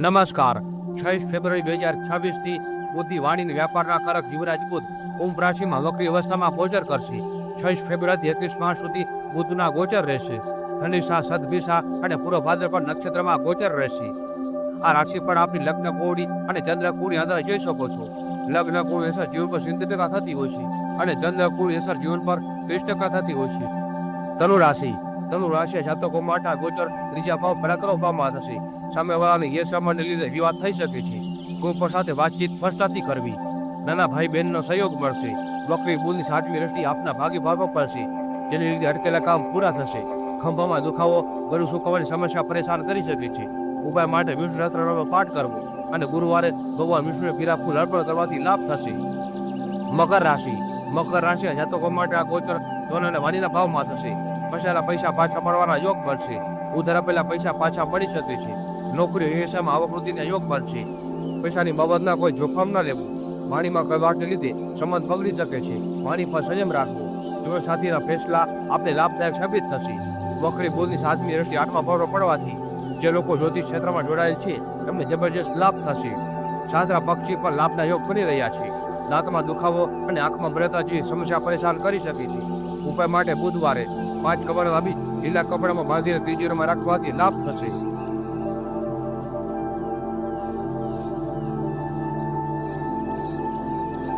નમસ્કાર. 6 ફેબ્રુઆરી 2026 થી બુદ્ધિ વાણીના વ્યાપારના કારક યુવરાજ બુધ કુંભ રાશિમાં વક્રી અવસ્થામાં ગોચર કરશે. 6 ફેબ્રુઆરીથી 21 માર્ચ સુધી બુધના ગોચર રહેશે. ધનિષ્ઠા, સદભિષા અને પૂર્વ ભાદ્રપદ નક્ષત્રમાં ગોચર રહેશે. આ રાશિ પર આપની લગ્ન કુંડી અને ચંદ્ર કુંડી આધારે જોઈ શકો છો. લગ્ન કુંડી અસર જીવન પર સિંધુકા થતી હોય છે અને ચંદ્ર કુંડી અસર જીવન પર 30% થતી હોય છે. ધનુ રાશિ જાતકો માટે આ ગોચર ત્રીજા ભાવ પરાક્રમ ભાવમાં થશે. સામેવાળાને એ સમયને લીધે વિવાદ થઈ શકે છે. કોઈ પણ સાથે વાતચીત સ્પષ્ટતાથી કરવી. નાના ભાઈ બહેનનો સહયોગ મળશે. વક્રી બુધની 7મી દ્રષ્ટિ આપના ભાગી ભાગો પડશે, જેને લીધે અટકેલા કામ પૂરા થશે. ખંભામાં દુખાવો, ગળું સૂકવવાની સમસ્યા પરેશાન કરી શકે છે. ઉપાય માટે વિષ્ણુ સહસ્ત્રનામનો પાઠ કરવો અને ગુરુવારે ભગવાન વિષ્ણુને પીળા ફૂલ અર્પણ કરવાથી લાભ થશે. મકર રાશિના જાતકો માટે આ ગોચર સોના અને વાણીના ભાવમાં થશે. ફસાયેલા પૈસા પાછા મળવાના યોગ બનશે. ઉધાર આપેલા પૈસા પાછા મળી શકે છે. નોકરી વ્યવસાયમાં આવક વૃદ્ધિના યોગ બનશે. પૈસાની બાબતના કોઈ જોખમ ન લેવું. વાણીમાં કડવાટને લીધે સંબંધ બગડી શકે છે. વાણી પર સંયમ રાખવો. જીવનસાથીના ફેસલા આપને લાભદાયક સાબિત થશે. વક્રી બુધની 7મી દ્રષ્ટિ 8મા ભાવમાં પડવાથી જે લોકો જ્યોતિષ ક્ષેત્રમાં જોડાયેલ છે તેમને જબરજસ્ત લાભ થશે. સાસરા પક્ષી પર લાભના યોગ બની રહ્યા છે. દાંતમાં દુખાવો અને આંખમાં બળતરા જેવી સમસ્યા પરેશાન કરી શકે છે. ઉપાય માટે બુધવારે 5 કમળના બીજ લીલા કપડામાં બાંધીને તિજોરીમાં રાખવાથી લાભ થશે.